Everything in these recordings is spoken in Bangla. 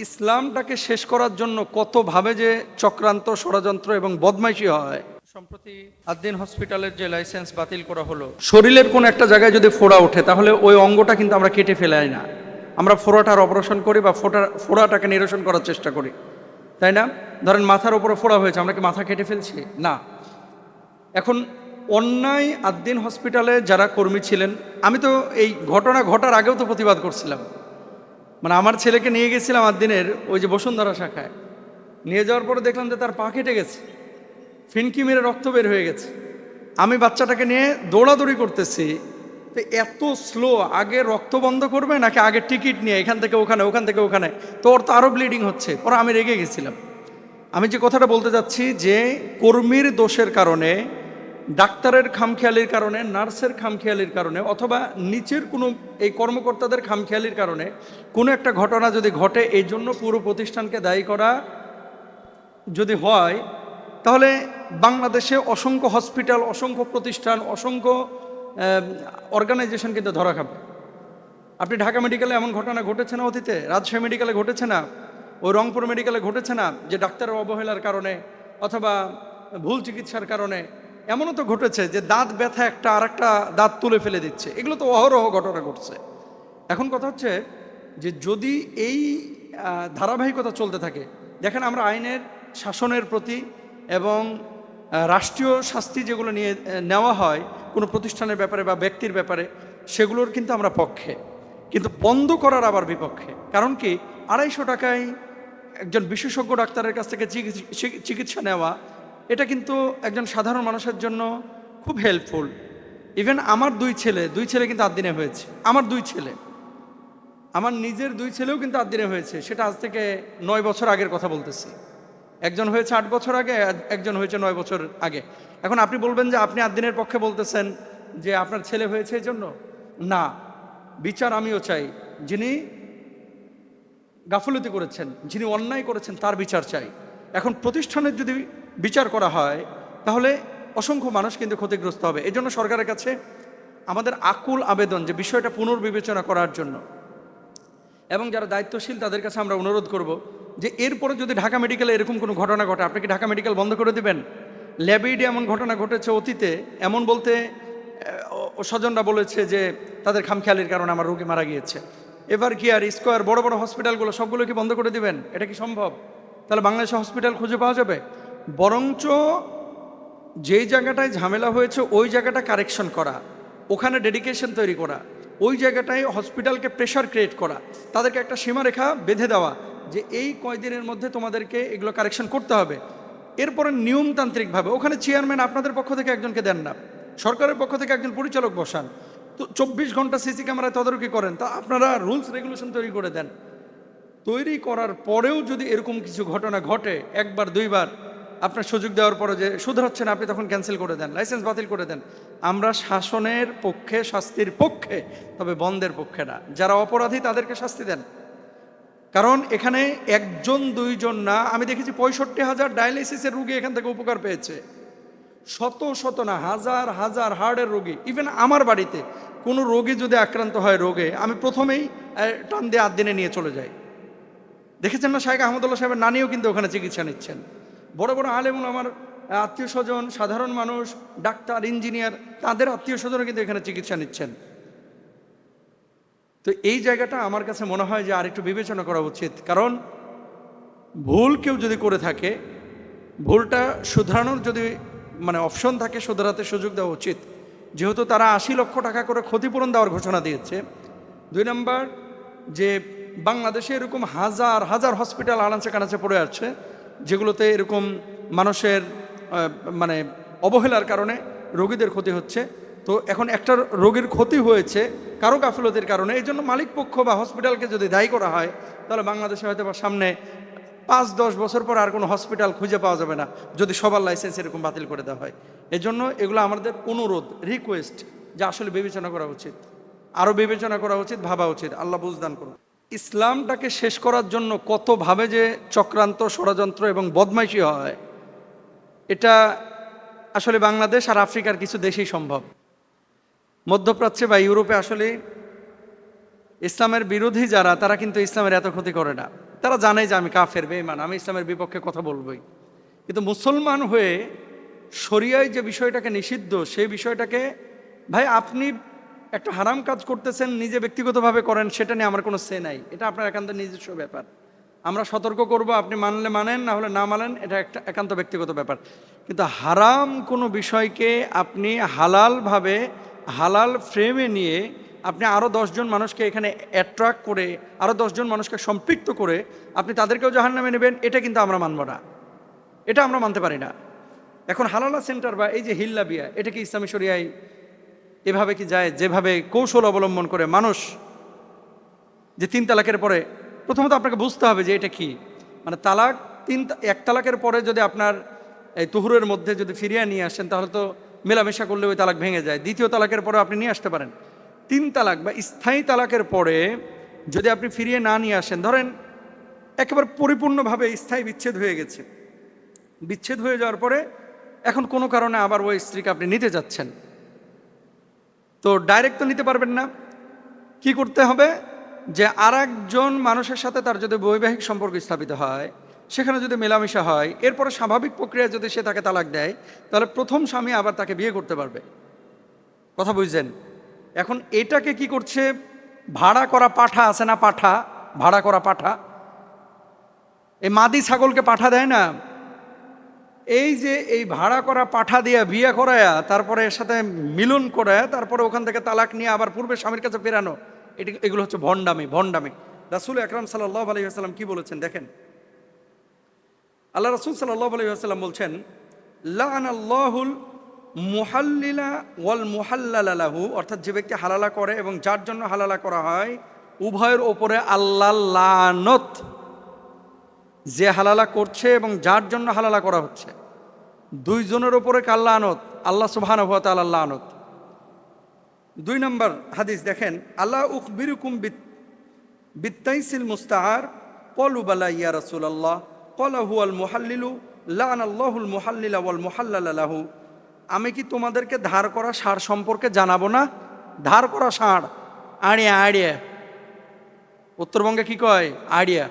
ইসলামটাকে শেষ করার জন্য কতভাবে যে চক্রান্ত, ষড়যন্ত্র এবং বদমাইশি হয়। সম্প্রতি আদ্দিন হসপিটালের যে লাইসেন্স বাতিল করা হলো, শরীরের কোন একটা জায়গায় যদি ফোড়া ওঠে তাহলে ওই অঙ্গটা কিন্তু আমরা কেটে ফেলাই না, আমরা ফোড়াটার অপারেশন করি বা ফোড়াটাকে নিরসন করার চেষ্টা করি, তাই না? ধরেন মাথার উপরে ফোড়া হয়েছে, আমরা কি মাথা কেটে ফেলছি? না। এখন অন্যায় আদ্দিন হসপিটালে যারা কর্মী ছিলেন, আমি তো এই ঘটনা ঘটার আগেও তো প্রতিবাদ করছিলাম। মানে আমার ছেলেকে নিয়ে গেছিলাম আদ্দিনের ওই যে বসুন্ধরা শাখায়, নিয়ে যাওয়ার পরে দেখলাম যে তার পা কেটে গেছে, ফিনকি মেরে রক্ত বের হয়ে গেছে। আমি বাচ্চাটাকে নিয়ে দৌড়াদৌড়ি করতেছি, তো এত স্লো, আগে রক্ত বন্ধ করবে নাকি আগে টিকিট নিয়ে এখান থেকে ওখানে, ওখান থেকে ওখানে, তো ওর তো আরও ব্লিডিং হচ্ছে। পরে আমি রেগে গেছিলাম। আমি যে কথাটা বলতে যাচ্ছি যে কর্মীর দোষের কারণে, ডাক্তারের খামখেয়ালির কারণে, নার্সের খামখেয়ালির কারণে, অথবা নিচের কোনো এই কর্মকর্তাদের খামখেয়ালির কারণে কোনো একটা ঘটনা যদি ঘটে, এই জন্য পুরো প্রতিষ্ঠানকে দায়ী করা যদি হয়, তাহলে বাংলাদেশে অসংখ্য হসপিটাল, অসংখ্য প্রতিষ্ঠান, অসংখ্য অর্গানাইজেশন কিন্তু ধরা খাবে। আপনি ঢাকা মেডিকেলে এমন ঘটনা ঘটেছে না অতীতে? রাজশাহী মেডিকেলে ঘটেছে না? ওই রংপুর মেডিকেলে ঘটেছে না যে ডাক্তারের অবহেলার কারণে অথবা ভুল চিকিৎসার কারণে? এমনও তো ঘটেছে যে দাঁত ব্যথা একটা আর একটা দাঁত তুলে ফেলে দিচ্ছে। এগুলো তো অহরহ ঘটনা ঘটছে। এখন কথা হচ্ছে যে যদি এই ধারাবাহিকতা চলতে থাকে, দেখেন আমরা আইনের শাসনের প্রতি এবং রাষ্ট্রীয় শাস্তি যেগুলো নিয়ে নেওয়া হয় কোনো প্রতিষ্ঠানের ব্যাপারে বা ব্যক্তির ব্যাপারে, সেগুলোর কিন্তু আমরা পক্ষে, কিন্তু বন্ধ করার আবার বিপক্ষে। কারণ কি, 250 টাকায় একজন বিশেষজ্ঞ ডাক্তারের কাছ থেকে চিকিৎসা নেওয়া, এটা কিন্তু একজন সাধারণ মানুষের জন্য খুব হেল্পফুল। ইভেন আমার দুই ছেলে কিন্তু আদ্দিনে হয়েছে। আমার দুই ছেলে, আমার নিজের দুই ছেলেও কিন্তু আদ্দিনে হয়েছে। সেটা আজ থেকে 9 বছর আগের কথা বলতেছি। একজন হয়েছে 8 বছর আগে, একজন হয়েছে 9 বছর আগে। এখন আপনি বলবেন যে আপনি আদ্দিনের পক্ষে বলতেছেন যে আপনার ছেলে হয়েছে এই জন্য। না, বিচার আমিও চাই। যিনি গাফলতি করেছেন, যিনি অন্যায় করেছেন, তার বিচার চাই। এখন প্রতিষ্ঠানের যদি বিচার করা হয় তাহলে অসংখ্য মানুষ কিন্তু ক্ষতিগ্রস্ত হবে। এই জন্য সরকারের কাছে আমাদের আকুল আবেদন যে বিষয়টা পুনর্বিবেচনা করার জন্য, এবং যারা দায়িত্বশীল তাদের কাছে আমরা অনুরোধ করব যে এরপরে যদি ঢাকা মেডিকেলে এরকম কোনো ঘটনা ঘটে, আপনি কি ঢাকা মেডিকেল বন্ধ করে দেবেন? ল্যাবেইডে এমন ঘটনা ঘটেছে অতীতে, এমন বলতে স্বজনরা বলেছে যে তাদের খামখেয়ালির কারণে আমার রোগী মারা গিয়েছে। এবার কি আর স্কোয়ার, বড় বড় হসপিটালগুলো সবগুলো কি বন্ধ করে দিবেন? এটা কি সম্ভব? তাহলে বাংলাদেশে হসপিটাল খুঁজে পাওয়া যাবে? বরঞ্চ যেই জায়গাটায় ঝামেলা হয়েছে ওই জায়গাটা কারেকশন করা, ওখানে ডেডিকেশন তৈরি করা, ওই জায়গাটায় হসপিটালকে প্রেশার ক্রিয়েট করা, তাদেরকে একটা সীমারেখা বেঁধে দেওয়া যে এই কয়দিনের মধ্যে তোমাদেরকে এগুলো কারেকশন করতে হবে। এরপরে নিয়মতান্ত্রিকভাবে ওখানে চেয়ারম্যান আপনাদের পক্ষ থেকে একজনকে দেন না, সরকারের পক্ষ থেকে একজন পরিচালক বসান, তো 24 ঘন্টা সিসি ক্যামেরায় তদারকি করেন, তা আপনারা রুলস রেগুলেশন তৈরি করে দেন। তৈরি করার পরেও যদি এরকম কিছু ঘটনা ঘটে, একবার দুইবার আপনার সুযোগ দেওয়ার পরে যে শুধরাচ্ছে না, আপনি তখন ক্যান্সেল করে দেন, লাইসেন্স বাতিল করে দেন। আমরা শাসনের পক্ষে, শাস্তির পক্ষে, তবে বন্ধের পক্ষে না। যারা অপরাধী তাদেরকে শাস্তি দেন। কারণ এখানে একজন দুইজন না, আমি দেখেছি 65,000 ডায়ালিসিসের রোগী এখান থেকে উপকার পেয়েছে। শত শত না, হাজার হাজার হার্টের রোগী। ইভেন আমার বাড়িতে কোনো রোগী যদি আক্রান্ত হয় রোগে, আমি প্রথমেই টান দিয়ে আদ্দিনে নিয়ে চলে যাই। দেখেছেন না, শাইখ আহমদুল্লাহ সাহেবের নানিও কিন্তু ওখানে চিকিৎসা নিচ্ছেন। বড় বড় আলেমুল, আমার আত্মীয় স্বজন, সাধারণ মানুষ, ডাক্তার, ইঞ্জিনিয়ার, তাদের আত্মীয় স্বজনও কিন্তু এখানে চিকিৎসা নিচ্ছেন। তো এই জায়গাটা আমার কাছে মনে হয় যে আর একটু বিবেচনা করা উচিত। কারণ ভুল কেউ যদি করে থাকে, ভুলটা শুধরানোর যদি অপশন থাকে, শুধরাতে সুযোগ দেওয়া উচিত। যেহেতু তারা 80 লক্ষ টাকা করে ক্ষতিপূরণ দেওয়ার ঘোষণা দিয়েছে। 2 নম্বর, যে বাংলাদেশে এরকম হাজার হাজার হসপিটাল আনাচে কানাচে পড়ে আছে, যেগুলোতে এরকম মানুষের অবহেলার কারণে রোগীদের ক্ষতি হচ্ছে। তো এখন একটা রোগীর ক্ষতি হয়েছে কারো গাফিলতির কারণে, এই জন্য মালিক পক্ষ বা হসপিটালকে যদি দায়ী করা হয়, তাহলে বাংলাদেশে হয়তো বা সামনে 5-10 বছর পর আর কোনো হসপিটাল খুঁজে পাওয়া যাবে না, যদি সবার লাইসেন্স এরকম বাতিল করে দেওয়া হয়। এই জন্য এগুলো আমাদের অনুরোধ, রিকোয়েস্ট, যে আসলে বিবেচনা করা উচিত, আরও বিবেচনা করা উচিত, ভাবা উচিত। আল্লাহ বুঝদান করুন। ইসলামটাকে শেষ করার জন্য কতভাবে যে চক্রান্ত, ষড়যন্ত্র এবং বদমাইশি হয়, এটা আসলে বাংলাদেশ আর আফ্রিকার কিছু দেশেই সম্ভব। মধ্যপ্রাচ্যে বা ইউরোপে আসলে ইসলামের বিরোধী যারা, তারা কিন্তু ইসলামের এত ক্ষতি করে না। তারা জানে যে আমি কাফের বেঈমান, আমি ইসলামের বিপক্ষে কথা বলবই। কিন্তু মুসলমান হয়ে শরিয়ায় যে বিষয়টাকে নিষিদ্ধ, সেই বিষয়টাকে ভাই আপনি একটা হারাম কাজ করতেছেন, নিজে ব্যক্তিগতভাবে করেন, সেটা নিয়ে আমার কোনো সে নাই, এটা আপনার একান্ত নিজস্ব ব্যাপার। আমরা সতর্ক করব, আপনি মানলে মানেন, না হলে না মানেন, এটা একটা একান্ত ব্যক্তিগত ব্যাপার। কিন্তু হারাম কোনো বিষয়কে আপনি হালালভাবে হালাল ফ্রেমে নিয়ে আপনি আরও 10 জন মানুষকে এখানে অ্যাট্রাক্ট করে, আরও 10 জন মানুষকে সম্পৃক্ত করে আপনি তাদেরকেও জাহান্নামে নেবেন, এটা কিন্তু আমরা মানব না, এটা আমরা মানতে পারি না। এখন হালালা সেন্টার বা এই যে হিল্লা বিয়া, এটা কি ইসলামী শরিয়ায় এভাবে কি যায়? যেভাবে কৌশল অবলম্বন করে মানুষ যে 3 তালাকের পরে, প্রথমত আপনাকে বুঝতে হবে যে এটা কি, মানে তালাক 1 তালাকের পরে যদি আপনার এই তুহুরের মধ্যে যদি ফিরিয়ে নিয়ে আসেন, তাহলে তো মেলামেশা করলে ওই তালাক ভেঙে যায়। 2য় তালাকের পরে আপনি নিয়ে আসতে পারেন। 3 তালাক বা স্থায়ী তালাকের পরে যদি আপনি ফিরিয়ে না নিয়ে আসেন, ধরেন একেবারে পরিপূর্ণভাবে স্থায়ী বিচ্ছেদ হয়ে গেছে, বিচ্ছেদ হয়ে যাওয়ার পরে এখন কোনো কারণে আবার ওই স্ত্রীকে আপনি নিতে যাচ্ছেন, তো ডাইরেক্ট তো নিতে পারবেন না। কি করতে হবে? যে আরেকজন মানুষের সাথে তার যদি বৈবাহিক সম্পর্ক স্থাপিত হয়, সেখানে যদি মেলামেশা হয়, এরপরে স্বাভাবিক প্রক্রিয়ায় যদি সে তাকে তালাক দেয়, তাহলে প্রথম স্বামী আবার তাকে বিয়ে করতে পারবে। কথা বুঝছেন? এখন এটাকে কি করছে? ভাড়া করা পাঠা আছে না, পাঠা, ভাড়া করা পাঠা, এই মাদি ছাগলকে পাঠা দেয় না, এই যে এই ভাড়া করা পাঠা দিয়া বিয়ে করায়া, তারপরে এর সাথে মিলন করায়া, তারপরে ওখান থেকে তালাক নিয়ে আবার পূর্বে স্বামীর কাছে ফেরানো, এগুলো হচ্ছে ভণ্ডামি। ভণ্ডামি। রাসূল আকরাম সাল্লাল্লাহু আলাইহি ওয়াসাল্লাম কি বলেছেন দেখেন। আল্লাহ রাসূল সাল্লাল্লাহু আলাইহি ওয়াসাল্লাম বলছেন, লাআনাল্লাহুল মুহাল্লিলা ওয়াল মুহাল্লালা লাহু, অর্থাৎ যে ব্যক্তি হালালা করে এবং যার জন্য হালালা করা হয়, উভয়ের ওপরে আল্লাহর লানত। যে হালালা করছে এবং যার জন্য হালালা করা হচ্ছে, 2 জনের ওপরে কার লানত? আল্লাহ সুবহানাহু ওয়া তাআলার লানত। 2 নম্বর হাদিস দেখেন, আল্লাহ উখবিরুকুম বিত্তাইসিল মুস্তাআর, ক্বালু বালা ইয়া রাসূলুল্লাহ, ক্বালা হুয়াল মুহাল্লিলু, লাআনাল্লাহুল মুহাল্লিলা ওয়াল মুহাল্লালা লাহু। আমি কি তোমাদেরকে ধার করা ষাঁড় সম্পর্কে জানাবো না? ধার করা ষাঁড়, আড়িয়া, আড়িয়া, উত্তরবঙ্গে কি কয়? আড়িয়া।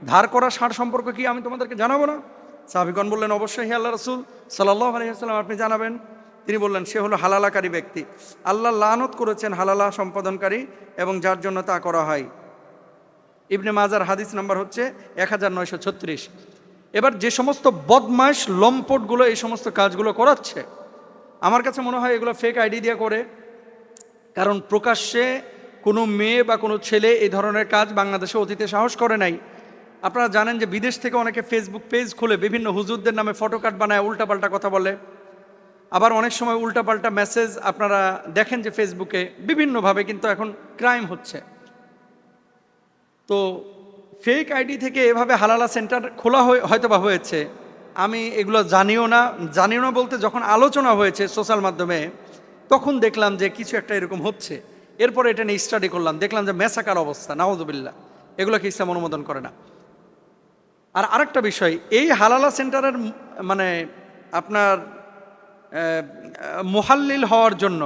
ধার করা ষাঁড় সম্পর্কে কি আমি তোমাদেরকে জানাবো না? সাহাবীগণ বললেন, অবশ্যই হে আল্লাহ রাসূল সাল্লাল্লাহু আলাইহি ওয়াসাল্লাম, আপনি জানাবেন। তিনি বললেন, সে হলো হালালাকারী ব্যক্তি। আল্লাহ লানত করেছেন হালালা সম্পাদনকারী এবং যার জন্য তা করা হয়। ইবনে মাজার হাদিস নাম্বার হচ্ছে 1936। এবার যে সমস্ত বদমাশ লম্পটগুলো এই সমস্ত কাজগুলো করাচ্ছে, আমার কাছে মনে হয় এগুলো ফেক আইডি দিয়ে করে। কারণ প্রকাশ্যে কোনো মেয়ে বা কোনো ছেলে এই ধরনের কাজ বাংলাদেশে অতীতে সাহস করে নাই। আপনারা জানেন যে বিদেশ থেকে অনেকে ফেসবুক পেজ খুলে বিভিন্ন হুজুরদের নামে ফটোকার্ড বানায়, উল্টাপাল্টা কথা বলে। আবার অনেক সময় উল্টাপাল্টা মেসেজ আপনারা দেখেন যে ফেসবুকে বিভিন্নভাবে কিন্তু এখন ক্রাইম হচ্ছে। তো ফেক আইডি থেকে এভাবে হালালা সেন্টার খোলা হয়তো বা হয়েছে, আমি এগুলো জানিও না বলতে যখন আলোচনা হয়েছে সোশ্যাল মাধ্যমে, তখন দেখলাম যে কিছু একটা এরকম হচ্ছে। এরপরে এটা নিয়ে স্টাডি করলাম, দেখলাম যে মেসাকার অবস্থা, নাউযুবিল্লাহ, এগুলোকে ইসলাম অনুমোদন করে না। আর আরেকটা বিষয়, এই হালালা সেন্টারের মানে আপনার মুহাল্লিল হওয়ার জন্য,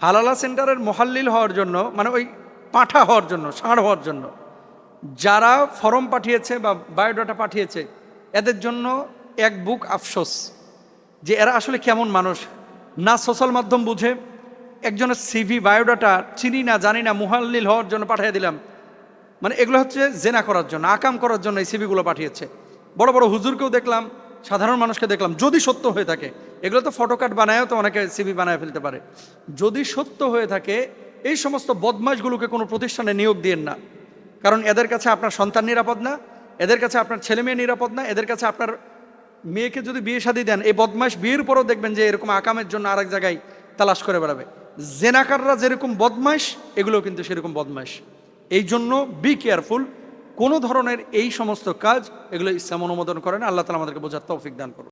হালালা সেন্টারের মুহাল্লিল হওয়ার জন্য, মানে ওই পাঠা হওয়ার জন্য, ষাঁড় হওয়ার জন্য যারা ফর্ম পাঠিয়েছে বা বায়োডাটা পাঠিয়েছে, এদের জন্য এক বুক আফসোস যে এরা আসলে কেমন মানুষ। না সোশ্যাল মাধ্যম বুঝে, একজনের সিভি বায়োডাটা চিনি না জানি না, মুহাল্লিল হওয়ার জন্য পাঠিয়ে দিলাম। মানে এগুলো হচ্ছে জেনা করার জন্য, আকাম করার জন্য এই সিভিগুলো পাঠিয়েছে। বড় বড় হুজুরকেও দেখলাম, সাধারণ মানুষকে দেখলাম, যদি সত্য হয়ে থাকে। এগুলো তো ফটোকার্ড বানায়ও তো অনেকে সিভি বানায় ফেলতে পারে। যদি সত্য হয়ে থাকে, এই সমস্ত বদমাশগুলোকে কোনো প্রতিষ্ঠানে নিয়োগ দিয়েন না। কারণ এদের কাছে আপনার সন্তান নিরাপদ না, এদের কাছে আপনার ছেলে মেয়ে নিরাপদ না, এদের কাছে আপনার মেয়েকে যদি বিয়ে শাদী দেন, এই বদমাশ বিয়ের পরও দেখবেন যে এরকম আকামের জন্য আরেক জায়গায় তালাশ করে বেড়াবে। জেনাকাররা যেরকম বদমাশ, এগুলোও কিন্তু সেরকম বদমাশ। এই জন্য বি কেয়ারফুল। কোনো ধরনের এই সমস্ত কাজ, এগুলো ইসলাম অনুমোদন করে না। আল্লাহ তাআলা আমাদেরকে বোঝার তৌফিক দান করুন।